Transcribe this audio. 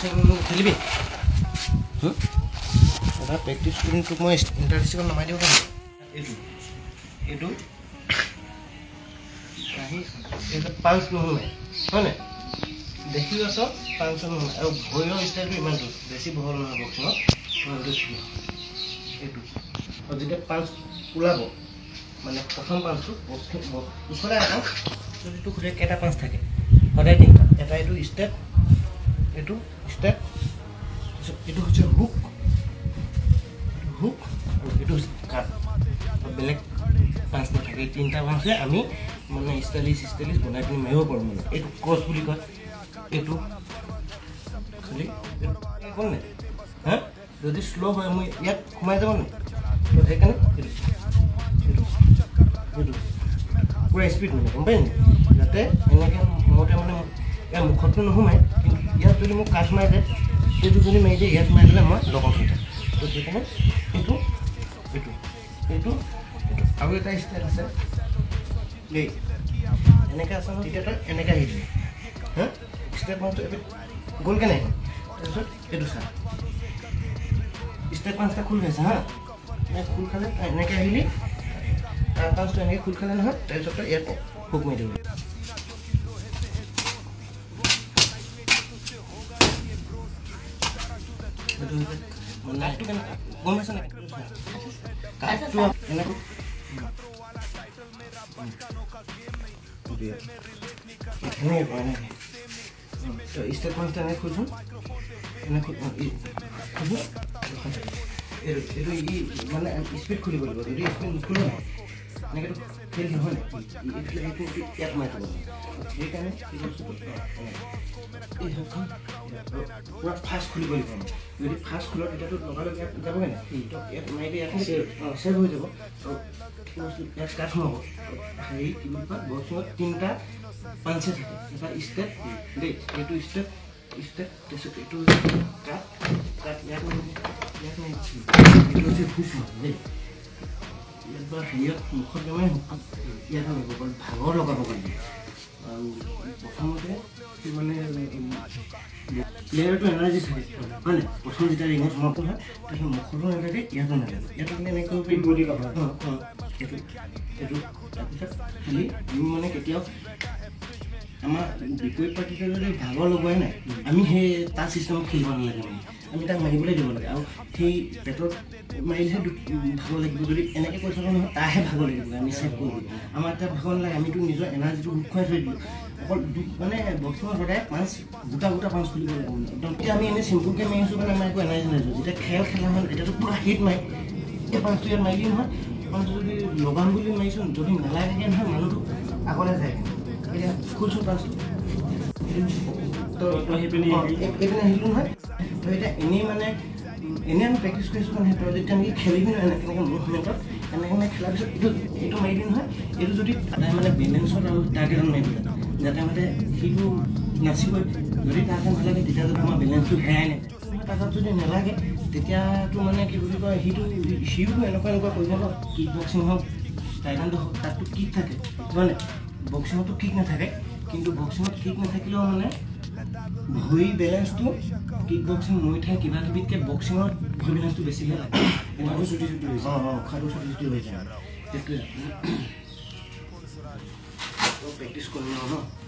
খেলিবি এটা প্ৰেক্টিছ কৰিম তোক মই ইণ্টাৰডিষ্ট্ৰিক্টত নমাই দিব পাৰিম এইটো এইটো পাঁচ নোসোমাই হয় নাই দেখি আছ পাঁচ নোসোমাই আৰু ভৰিৰ ষ্টাইলটো ইমানটো বেছি বহল নহয় বক্সিঙত এইটো আৰু যেতিয়া পাঁচ ওলাব মানে প্ৰথম পাঁচটো ওচৰতে এটা যদি তোক সোধে কেইটা পাঁচ থাকে সদায় তিনিটা এটা এইটো ষ্টেপ এইটো ষ্টেপ এইটো হৈছে হুক হুক আৰু এইটো কাট বেলেগ পাঁচ নাথাকে তিনিটা পাঁচে আমি মানে ষ্টাইলিছ বনাই পিনি মাৰিব পাৰোঁ মানে এইটো ক্ৰছ বুলি কয় এইটো খালি হ'ল নাই হা যদি শ্ল' হয় মই ইয়াত সোমাই যাব নাই সেইকাৰণে এইটো পূৰা স্পীড মানে গম পাই নি যাতে এনেকৈ মতে মানে ইয়াৰ মুখতটো নোসোমায় কিন্তু ইয়াত যদি মোক কাঠ মাৰি দিয়ে এইটো যদি মাৰি দিয়ে ইয়াত মাৰি দিলে মই লগৰ খাইছোঁ তো সেইকাৰণে এইটো এইটো এইটো এইটো আৰু এটা ষ্টাইল আছে দেই এনেকৈ আছে নহয় তেতিয়া তই এনেকৈ আহি দিবি হা ষ্টেপ পাঁচটো এইটো গ'ল কেনে তাৰপিছত এইটো চা ষ্টেপ পাঁচটা খোল খাইছে হা খোল খালে এনেকৈ আহিলি তাৰ পাঁচটো এনেকৈ খোল খালে নহয় তাৰপিছত তই ইয়াত হুক মাৰি দিবি মানে এইটো কেনে গম পাইছ নাই কাঠটো এনেকৈ এনেকৈ কৰা নাই ষ্টেপ পাঁচটা এনেকৈ খোলচোন এনেকৈ এইটো ই মানে স্পীড খুলিব লাগিব যদি স্পীড নুখুলো নাই এনেকৈতো খেল নহয় এইটো ইয়াত মাৰি দিব সেইকাৰণে পূৰা ফাষ্ট খুলিব লাগিব যদি ফাষ্ট খোলো তেতিয়াতো লগালগ ইয়াত যাবগৈ নাই ইয়াত মাৰি দিয়ে ইয়াত ছেভ হৈ যাব আৰু ইয়াত কাঠ সোমাব হেৰি কি বুলি কয় বক্সিঙত তিনিটা পাঞ্চে থাকে এটা ষ্টেপ দেই এইটো ষ্টেপ তাৰপিছত এইটো কাঠ ইয়াত এইটো হৈছে হুক দেই ইয়াত বা হেৰিয়ত মুখত বেমাৰ ইয়াত আনিব পাৰোঁ ভাগৰ লগাব পাৰিব আৰু প্ৰথমতে মানে প্লেয়াৰটো এনাৰ্জি থাকে হয় নাই প্ৰথম যেতিয়া ৰিঙত সমাপ্ত হয় তাৰপিছত মুখতো নাথাকে ইয়াতো নাথাকে ইয়াতো মানে এনেকৈ বডি কাভাৰ এইটো তাৰপিছত খালি মানে কেতিয়াও আমাৰ বিপৰীত পাৰ্টিতে যদি ভাগৰ লগোৱাই নাই আমি সেই তাৰ ছিষ্টেমত খেলিব নালাগে মানে আমি তাক মাৰিবলৈ দিব লাগে আৰু সেই পেটত মাৰিলেহে ভাগৰ লাগিব যদি এনেকৈ কৈ থাকোঁ নহয় তাৰহে ভাগৰ লাগিব আমি চেভ কৰি দিওঁ আমাৰ এতিয়া ভাগৰ নালাগে আমিতো নিজৰ এনাৰ্জিটো শুকুৱাই থৈ দিলোঁ অকল মানে বক্সিঙত সদায় গোটা পাঁচ খুলিব লাগিব একদম এতিয়া আমি এনেই চিম্পুলকৈ মাৰি আছোঁ কাৰণে আমাৰ একো এনাৰ্জি নাইছোঁ যেতিয়া খেলা হয় তেতিয়াতো পূৰা হিট মাৰি এই পাঁচটো ইয়াত মাৰিলি নহয় পাঁচটো যদি লগাম বুলি মাৰিছোঁ যদি নালাগে নহয় মানুহটো আগলৈ যায় এতিয়া খুলছোঁ পাঁচটো এইপিনে আহিলোঁ নহয় তো এতিয়া এনেই মানে এনেই আমি প্ৰেক্টিছ কৰিছোঁ মানে তই যেতিয়া আমি খেলিবি নহয় এনেকৈ মুভমেণ্টত এনেকৈ খেলাৰ পিছত এইটো মাৰিবি নহয় এইটো যদি মানে বেলেঞ্চত আৰু টাৰ্গেটত মাৰিবি যাতে মানে সিটো নাচিবই যদি তাতে নালাগে তেতিয়া যদি আমাৰ বেলেঞ্চটো হেৰাই নাই তাত যদি নালাগে তেতিয়াতো মানে কি বুলি কয় সিও এনেকুৱা কৰিব ন কিক বক্সিং হওক টাইকাণ্ডো হওক তাততো কিক থাকে মানে বক্সিঙতো কিক নাথাকে কিন্তু বক্সিঙত কিক নাথাকিলেও মানে ভৰি বেলেঞ্চটো কিক বক্সিং মৰি থাকে কিবা কিবিতকৈ বক্সিঙত ভৰি বেলেঞ্চটো বেছিকৈ লাগে এনেকৈ চুটি হৈছে উশাহটো চুটি হৈ যায় সেইটোৱে প্ৰেক্টিছ কৰিম ন